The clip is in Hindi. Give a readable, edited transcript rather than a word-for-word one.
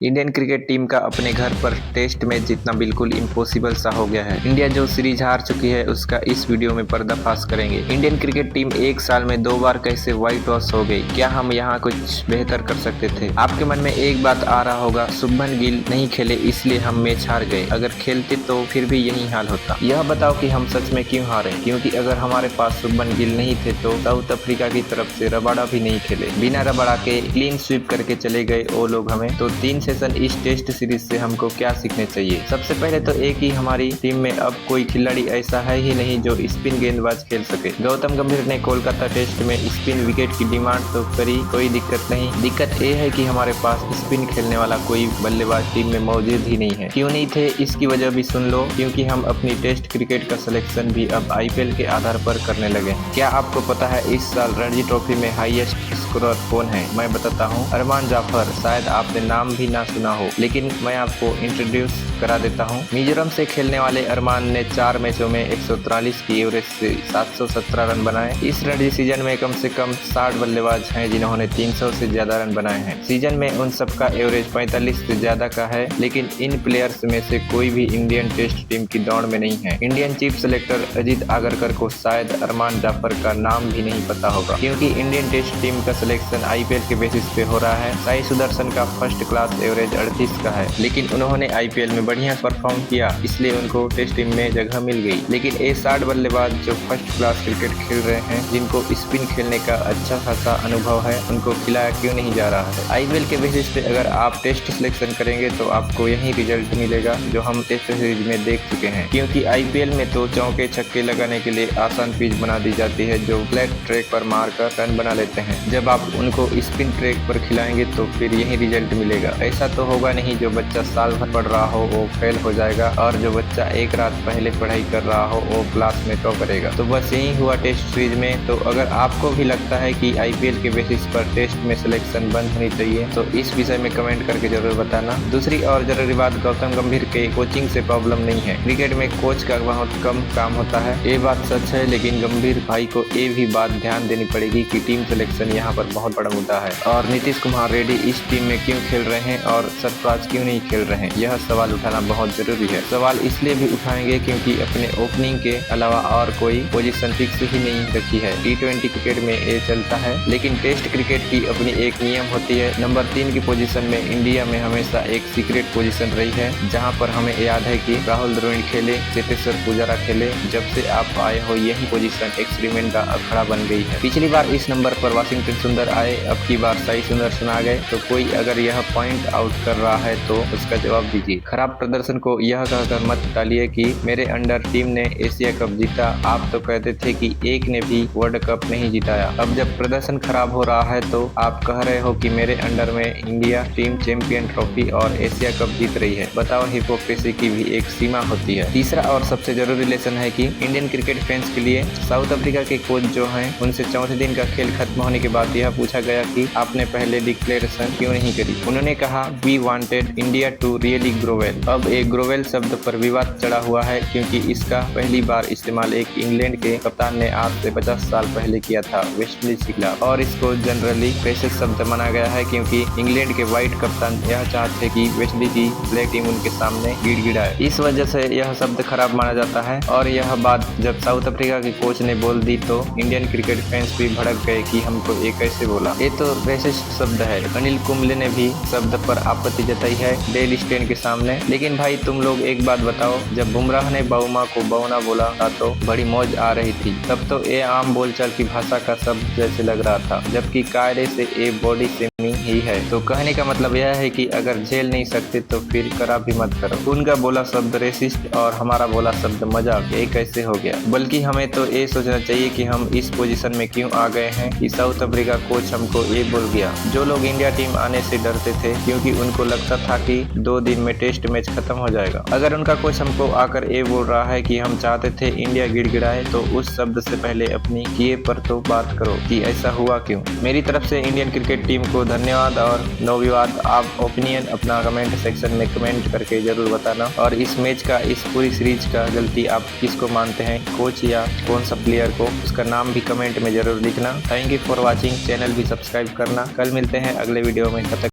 इंडियन क्रिकेट टीम का अपने घर पर टेस्ट मैच जीतना बिल्कुल इम्पॉसिबल सा हो गया है। इंडिया जो सीरीज हार चुकी है उसका इस वीडियो में पर्दाफाश करेंगे। इंडियन क्रिकेट टीम एक साल में 2 बार कैसे व्हाइट वॉश हो गई, क्या हम यहाँ कुछ बेहतर कर सकते थे? आपके मन में एक बात आ रहा होगा, शुभमन गिल नहीं खेले इसलिए हम मैच हार गए, अगर खेलते तो फिर भी यही हाल होता। यह बताओ कि हम सच में क्यों हारे? क्योंकि अगर हमारे पास शुभमन गिल नहीं थे तो साउथ अफ्रीका की तरफ से रबाडा भी नहीं खेले, बिना रबाडा के क्लीन स्वीप करके चले गए वो लोग हमें। तो 3 सेशन इस टेस्ट सीरीज से हमको क्या सीखने चाहिए? सबसे पहले तो एक ही हमारी टीम में अब कोई खिलाड़ी ऐसा है ही नहीं जो स्पिन गेंदबाज खेल सके। गौतम गंभीर ने कोलकाता टेस्ट में स्पिन विकेट की डिमांड तो करी, कोई दिक्कत नहीं। दिक्कत ये है कि हमारे पास स्पिन खेलने वाला कोई बल्लेबाज टीम में मौजूद ही नहीं है। क्यों नहीं थे इसकी वजह भी सुन लो, क्योंकि हम अपनी टेस्ट क्रिकेट का सिलेक्शन भी अब IPL के आधार पर करने लगे। क्या आपको पता है इस साल रणजी ट्रॉफी में हाईएस्ट स्कोरर कौन है? मैं बताता हूँ, अरमान जाफर। शायद आपने नाम भी ना सुना हो, लेकिन मैं आपको इंट्रोड्यूस करा देता हूँ। मिजोरम से खेलने वाले अरमान ने 4 मैचों में 143 की एवरेज से 717 रन बनाए। इस रणजी सीजन में कम से कम 60 बल्लेबाज हैं जिन्होंने 300 से ज्यादा रन बनाए हैं। सीजन में उन सबका एवरेज 45 से ज्यादा का है, लेकिन इन प्लेयर्स में से कोई भी इंडियन टेस्ट टीम की दौड़ में नहीं है। Indian chief selector Ajit Agarkar को शायद अरमान जाफर का नाम भी नहीं पता होगा, क्योंकि इंडियन टेस्ट टीम का सिलेक्शन IPL के बेसिस पे हो रहा है। साई सुदर्शन का फर्स्ट क्लास एवरेज 38 का है, लेकिन उन्होंने IPL में बढ़िया परफॉर्म किया, इसलिए उनको टेस्ट टीम में जगह मिल गई। लेकिन ये 60 बल्लेबाज जो फर्स्ट क्लास क्रिकेट खेल रहे हैं, जिनको स्पिन खेलने का अच्छा खासा अनुभव है, उनको खिलाया क्यों नहीं जा रहा है? IPL के बेसिस पे अगर आप टेस्ट सिलेक्शन करेंगे तो आपको यही रिजल्ट मिलेगा जो हम टेस्ट सीरीज में देख चुके हैं। क्योंकि IPL में तो चौके छक्के लगाने के लिए आसान पिच बना दी जाती है, जो फ्लैट ट्रैक पर मारकर रन बना लेते हैं। जब आप उनको स्पिन ट्रैक पर खिलाएंगे तो फिर यही रिजल्ट मिलेगा। ऐसा तो होगा नहीं जो बच्चा साल भर पढ़ रहा हो वो फेल हो जाएगा, और जो बच्चा एक रात पहले पढ़ाई कर रहा हो वो क्लास में टॉप करेगा। तो बस यही हुआ टेस्ट सीरीज में। तो अगर आपको भी लगता है कि IPL के बेसिस पर टेस्ट में सिलेक्शन बंद होनी चाहिए तो इस विषय में कमेंट करके जरूर बताना। दूसरी और जरूरी बात, गौतम गंभीर के कोचिंग से प्रॉब्लम नहीं है। क्रिकेट में कोच का बहुत कम काम होता है, ये बात सच है, लेकिन गंभीर भाई को ये भी बात ध्यान देनी पड़ेगी कि टीम सिलेक्शन यहाँ पर बहुत बड़ा मुद्दा है। और नीतीश कुमार रेड्डी इस टीम में क्यों खेल रहे हैं और सरफराज क्यों नहीं खेल रहे हैं, यह सवाल उठाना बहुत जरूरी है। सवाल इसलिए भी उठाएंगे क्योंकि अपने ओपनिंग के अलावा और कोई पोजीशन फिक्स ही नहीं रखी है। T20 क्रिकेट में ये चलता है, लेकिन टेस्ट क्रिकेट की अपनी एक नियम होती है। नंबर 3 की पोजीशन में इंडिया में हमेशा एक सीक्रेट पोजीशन रही है, जहां पर हमें याद है कि राहुल द्रविड़ खेले, चेतेश्वर पुजारा खेले। जब से आप आए हो यही पोजीशन एक्सपेरिमेंट का अखाड़ा बन गई है। पिछली बार इस नंबर पर वाशिंगटन सुंदर आए, अब की बार साई सुदर्शन आ गए। तो कोई अगर यह पॉइंट आउट कर रहा है तो उसका जवाब दीजिए। खराब प्रदर्शन को यह कहकर मत टालिए कि मेरे अंडर टीम ने एशिया कप जीता। आप तो कहते थे कि एक ने भी वर्ल्ड कप नहीं जिताया। अब जब प्रदर्शन खराब हो रहा है तो आप कह रहे हो कि मेरे अंडर में इंडिया टीम चैंपियन ट्रॉफी और एशिया कप जीत रही है। बताओ, हिपोक्रेसी की भी एक सीमा होती है। तीसरा और सबसे जरूरी लेसन है कि इंडियन क्रिकेट फैंस के लिए साउथ अफ्रीका के कोच जो हैं, उनसे चौथे दिन का खेल खत्म होने के बाद यह पूछा गया कि आपने पहले डिक्लेरेशन क्यों नहीं करी। उन्होंने कहा, we wanted India to really grow well. अब एक ग्रो वेल शब्द पर विवाद चढ़ा हुआ है, क्योंकि इसका पहली बार इस्तेमाल एक इंग्लैंड के कप्तान ने आज से 50 साल पहले किया था, वेस्टइंडीज के खिलाफ। और इसको जनरली प्रेशर शब्द माना गया है, क्योंकि इंग्लैंड के व्हाइट कप्तान यह चाहते कि वेस्टइंडीज की ब्लैक टीम उनके सामने गिड़गिड़ाए। इस वजह से यह शब्द खराब माना जाता है। और यह बात जब साउथ अफ्रीका के कोच ने बोल दी तो इंडियन क्रिकेट फैंस भी भड़क गए कि हमको ये कैसे बोला, ये तो रेसिस्ट शब्द है। अनिल कुंबले ने भी शब्द पर आपत्ति जताई है डेल स्टेन के सामने। लेकिन भाई तुम लोग एक बात बताओ, जब बुमराह ने बाउमा को बौना बोला था तो बड़ी मौज आ रही थी, तब तो ये आम बोलचाल की भाषा का शब्द जैसे लग रहा था, जबकि कायदे से ये बॉडी शेमिंग ही है। तो कहने का मतलब यह है कि अगर झेल नहीं सकते तो फिर करा भी मत करो। उनका बोला शब्द रेसिस्ट और हमारा बोला शब्द मजाक, ये कैसे हो गया? बल्कि हमें तो ये सोचना चाहिए कि हम इस पोजीशन में क्यों आ गए हैं कि साउथ अफ्रीका कोच हमको ये बोल गया। जो लोग इंडिया टीम आने से डरते थे क्योंकि उनको लगता था कि 2 दिन में टेस्ट मैच खत्म हो जाएगा, अगर उनका कोच हमको आकर ये बोल रहा है कि हम चाहते थे इंडिया गिड़गिड़ाए, तो उस शब्द से पहले अपनी किए पर तो बात करो कि ऐसा हुआ क्यों। मेरी तरफ से इंडियन क्रिकेट टीम को धन्यवाद और नो विवाद। आप ओपिनियन अपना कमेंट सेक्शन में कमेंट करके जरूर बताना। और इस मैच का, इस पूरी सीरीज का गलती आप किसको मानते हैं, कोच या कौन सा प्लेयर को, उसका नाम भी कमेंट में जरूर लिखना। Thank you for watching. Channel भी सब्सक्राइब करना। कल मिलते हैं अगले वीडियो में। तब तक